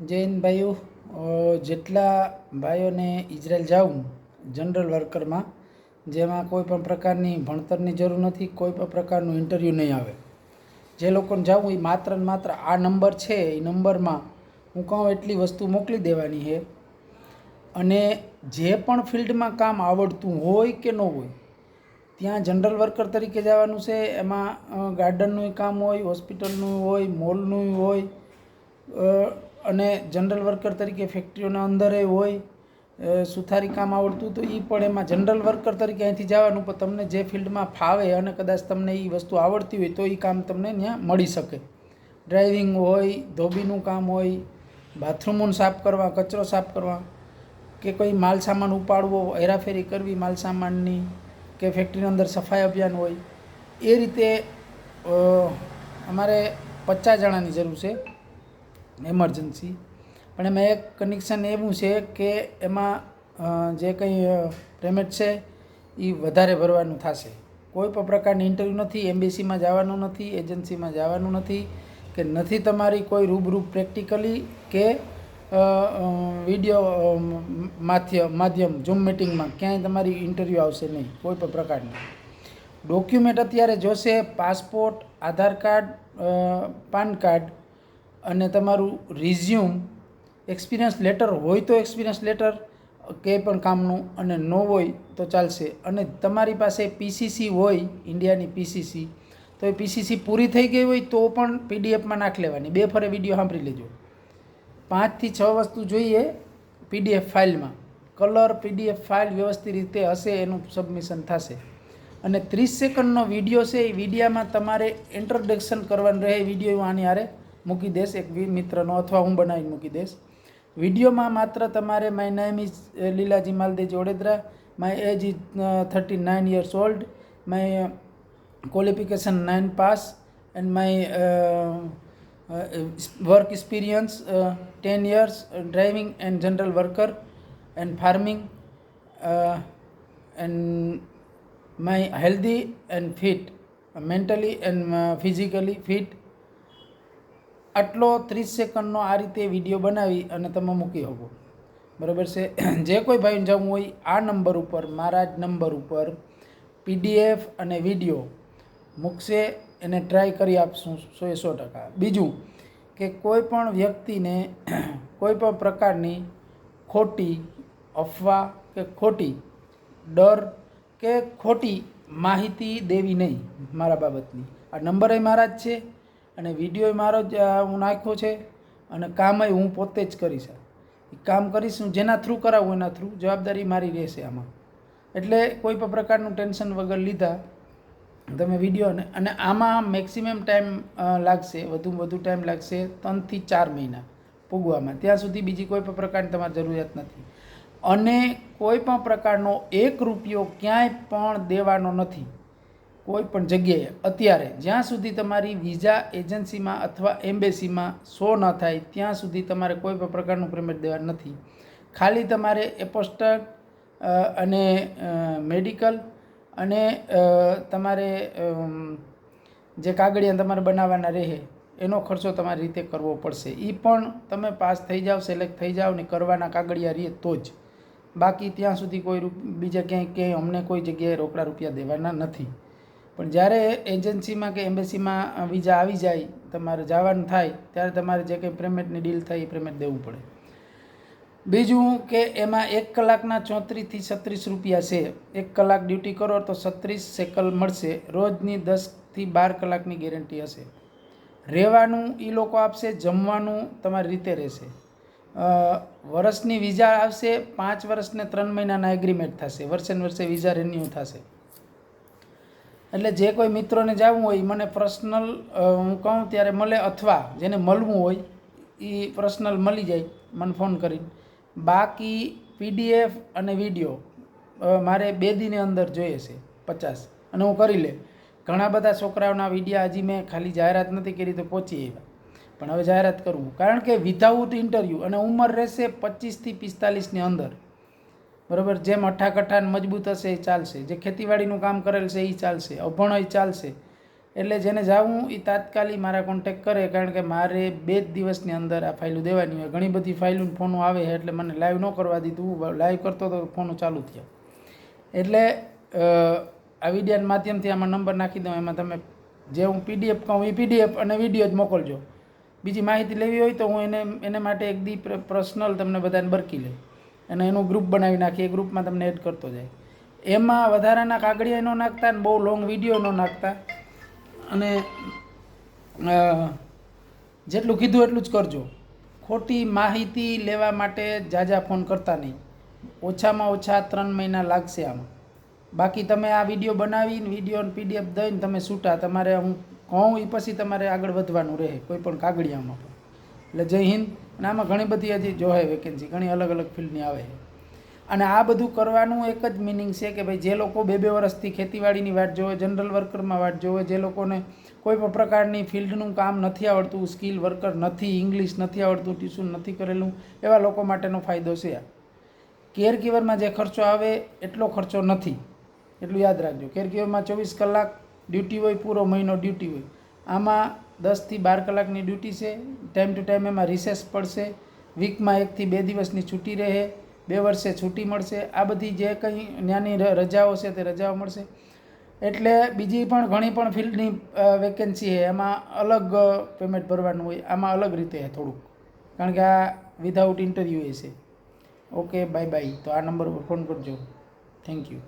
જૈન ભાઈઓ, જેટલા ભાઈઓને ઇઝરાયલ જાવું જનરલ વર્કરમાં, જેમાં કોઈ પણ પ્રકારની ભણતરની જરૂર નથી, કોઈ પણ પ્રકારનું ઇન્ટરવ્યૂ નહીં આવે, જે લોકોને જવું એ માત્ર ને માત્ર આ નંબર છે, એ નંબરમાં હું કહું એટલી વસ્તુ મોકલી દેવાની છે. અને જે પણ ફિલ્ડમાં કામ આવડતું હોય કે ન હોય, ત્યાં જનરલ વર્કર તરીકે જવાનું છે. એમાં ગાર્ડનનું કામ હોય, હોસ્પિટલનું હોય, મોલનું હોય, અને જનરલ વર્કર તરીકે ફેક્ટરીઓના અંદર હોય. સુથારી કામ આવડતું તો એ પણ એમાં જનરલ વર્કર તરીકે અહીંથી જવાનું. પણ તમને જે ફિલ્ડમાં ફાવે અને કદાચ તમને એ વસ્તુ આવડતી હોય તો એ કામ તમને ત્યાં મળી શકે. ડ્રાઇવિંગ હોય, ધોબીનું કામ હોય, બાથરૂમોને સાફ કરવા, કચરો સાફ કરવા, કે કોઈ માલ સામાન ઉપાડવો, હેરાફેરી કરવી માલ સામાનની, કે ફેક્ટરીની અંદર સફાઈ અભિયાન હોય. એ રીતે અમારે 50 જણાની જરૂર છે એમરજન્સી. પણ એમાં એક કનેક્શન એવું છે કે એમાં જે કંઈ પેમેન્ટ છે એ વધારે ભરવાનું થશે. કોઈ પણ પ્રકારની ઇન્ટરવ્યૂ નથી, એમ્બેસીમાં જવાનું નથી, એજન્સીમાં જવાનું નથી, કે નથી તમારી કોઈ રૂબરૂ પ્રેક્ટિકલી કે વિડીયો માધ્યમ ઝૂમ મિટિંગમાં ક્યાંય તમારી ઇન્ટરવ્યૂ આવશે નહીં, કોઈ પણ પ્રકારની. ડોક્યુમેન્ટ અત્યારે જોશે: પાસપોર્ટ, આધાર કાર્ડ, પાન કાર્ડ અને તમારું રિઝ્યુમ. એક્સપિરિયન્સ લેટર હોય તો એક્સપિરિયન્સ લેટર કે પણ કામનું, અને ન હોય તો ચાલશે. અને તમારી પાસે પીસીસી હોય, ઇન્ડિયાની પીસીસી, તો એ પીસીસી પૂરી થઈ ગઈ હોય તો પણ પીડીએફમાં નાખી લેવાની. 2 ફરે વિડીયો સાંભળી લેજો. 5 થી 6 વસ્તુ જોઈએ પીડીએફ ફાઇલમાં. કલર પીડીએફ ફાઇલ વ્યવસ્થિત રીતે હશે એનું સબમિશન થશે. અને 30 સેકન્ડનો વિડીયો છે, એ વિડીયામાં તમારે ઇન્ટ્રોડક્શન કરવાનું રહે. વિડીયો હું આની હારે મૂકી દઈશ, એક મિત્રનો, અથવા હું બનાવીને મૂકી દઈશ. વિડીયોમાં માત્ર તમારે my name is Lilaji Maldeji Odedara, my age is 39 years old, my qualification 9 pass, and my work experience 10 years, driving and general worker and farming, and my healthy and fit, mentally and physically fit. આટલો 30 સેકન્ડનો આ રીતે video બનાવી અને તમે મૂકી શકો. બરાબર છે. જે કોઈ ભાઈને જવું હોય આ નંબર ઉપર, મારા જ નંબર ઉપર પીડીએફ અને વિડીયો મૂકશે, એને ટ્રાય કરી આપશું 100%. બીજું કે કોઈ પણ વ્યક્તિને કોઈ પણ પ્રકારની ખોટી અફવા કે ખોટી ડર કે ખોટી માહિતી દેવી નહીં મારા બાબતની. આ નંબર મારા જ છે અને વિડીયો મારો જ હું નાખ્યો છે, અને કામ હું પોતે જ કરીશ. એ કામ કરીશ હું, જેના થ્રુ કરાવું એના થ્રુ, જવાબદારી મારી રહેશે આમાં. એટલે કોઈ પણ પ્રકારનું ટેન્શન વગર લીધા તમે વિડીયો. અને આમાં મેક્સિમમ ટાઈમ લાગશે, વધુમાં વધુ ટાઈમ લાગશે 3 થી 4 મહિના પૂગવામાં. ત્યાં સુધી બીજી કોઈ પણ પ્રકારની તમારી જરૂરિયાત નથી. અને કોઈ પણ પ્રકારનો 1 રૂપિયો ક્યાંય પણ દેવાનો નથી કોઈ પણ જગ્યાએ અત્યારે, જ્યાં સુધી તમારી વિઝા એજન્સીમાં અથવા એમ્બેસીમાં શો ન થાય ત્યાં સુધી તમારે કોઈ પણ પ્રકારનું પેમેન્ટ દેવાનું નથી. ખાલી તમારે એપોસ્ટલ અને મેડિકલ અને તમારે જે કાગળિયા તમારે બનાવવાના રહે એનો ખર્ચો તમારી રીતે કરવો પડશે. એ પણ તમે પાસ થઈ જાઓ, સિલેક્ટ થઈ જાઓ ને કરવાના કાગળિયા રહે તો જ. બાકી ત્યાં સુધી કોઈ બીજા ક્યાંય અમને કોઈ જગ્યાએ રોકડા રૂપિયા દેવાના નથી. પણ જ્યારે એજન્સીમાં કે એમ્બેસીમાં વિઝા આવી જાય, તમારે જવાનું થાય, ત્યારે તમારે જે કંઈ પેમેન્ટની ડીલ થાય એ પેમેન્ટ દેવું પડે. બીજું કે એમાં 1 કલાકના 34 થી 36 રૂપિયા છે. 1 કલાક ડ્યુટી કરો તો 36 શેકલ મળશે. રોજની 10 થી 12 કલાકની ગેરંટી હશે. રહેવાનું એ લોકો આપશે, જમવાનું તમારી રીતે રહેશે. વર્ષની વિઝા આવશે, 5 વર્ષ ને 3 મહિનાના એગ્રીમેન્ટ થશે, વર્ષે ને વર્ષે વિઝા રિન્યૂ થશે. એટલે જે કોઈ મિત્રોને જવું હોય મને પર્સનલ હું કહું ત્યારે મળે, અથવા જેને મળવું હોય એ પર્સનલ મળી જાય મને ફોન કરીને. બાકી પીડીએફ અને વિડીયો મારે 2 દીની અંદર જોઈએ છે 50, અને હું કરી લે. ઘણા બધા છોકરાઓના વિડીયા હજી મેં ખાલી જાહેરાત નથી કરી તો પહોંચી આવ્યા, પણ હવે જાહેરાત કરવું. કારણ કે વિધાઉટ ઇન્ટરવ્યૂ, અને ઉંમર રહેશે 25 થી 45ની અંદર. બરાબર. જેમ અઠ્ઠા કઠ્ઠા મજબૂત હશે એ ચાલશે, જે ખેતીવાડીનું કામ કરેલ છે એ ચાલશે, અભણ હોય ચાલશે, એટલે જેને જાવું એ તાત્કાલિક મારા કોન્ટેક કરે, કારણ કે મારે 2 જ દિવસની અંદર આ ફાઇલો દેવાની હોય. ઘણી બધી ફાઇલો ફોનો આવે છે એટલે મને લાઈવ ન કરવા દીધું. લાઈવ કરતો તો ફોનો ચાલુ થયા. એટલે આ વિડીયોના માધ્યમથી આમાં નંબર નાખી દઉં, એમાં તમે જે હું PDF કહું એ PDF અને વિડીયો જ મોકલજો. બીજી માહિતી લેવી હોય તો હું એને માટે એક દી પર્સનલ તમને બધાને બરકી લઈ અને એનું ગ્રુપ બનાવી નાખી. એ ગ્રુપમાં તમને એડ કરતો જાય. એમાં વધારાના કાગળિયા ન નાખતા અને બહુ લોંગ વિડીયો ન નાખતા. અને જેટલું કીધું એટલું જ કરજો. ખોટી માહિતી લેવા માટે જાજા ફોન કરતા નહીં. ઓછામાં ઓછા 3 મહિના લાગશે આમાં. બાકી તમે આ વિડીયો બનાવીને વિડીયો PDF દઈને તમે છૂટા, તમારે હું કહું એ પછી તમારે આગળ વધવાનું રહે કોઈ પણ કાગળિયામાં પણ. એટલે જય હિન્દ. અને આમાં ઘણી બધી હજી જોહે વેકેન્સી, ઘણી અલગ અલગ ફિલ્ડની આવે છે. અને આ બધું કરવાનું એક જ મિનિંગ છે કે ભાઈ જે લોકો 2-2 વર્ષથી ખેતીવાડીની વાટ જોવે, જનરલ વર્કરમાં વાટ જોવે, જે લોકોને કોઈ પણ પ્રકારની ફિલ્ડનું કામ નથી આવડતું, સ્કિલ વર્કર નથી, ઇંગ્લિશ નથી આવડતું, ટ્યુશન નથી કરેલું, એવા લોકો માટેનો ફાયદો છે આ. કેર ગીવરમાં જે ખર્ચો આવે એટલો ખર્ચો નથી, એટલું યાદ રાખજો. કેર ગીવરમાં 24 કલાક ડ્યુટી હોય, પૂરો મહિનો ડ્યુટી હોય. આમાં 10 થી 12 કલાકની ડ્યુટી છે. ટાઈમ ટુ ટાઈમ એમાં રિસેસ પડશે. વીકમાં 1 થી 2 દિવસની છૂટી રહે. 2 વર્ષે છૂટી મળશે. આ બધી જે કંઈ ત્યાંની રજાઓ છે તે રજાઓ મળશે. એટલે બીજી પણ ઘણી પણ ફિલ્ડની વેકેન્સી છે, એમાં અલગ પેમેન્ટ ભરવાનું હોય, આમાં અલગ રીતે થોડુંક, કારણ કે આ વિધાઉટ ઇન્ટરવ્યૂ છે. Okay, bye bye. તો આ નંબર પર ફોન કરજો. Thank you.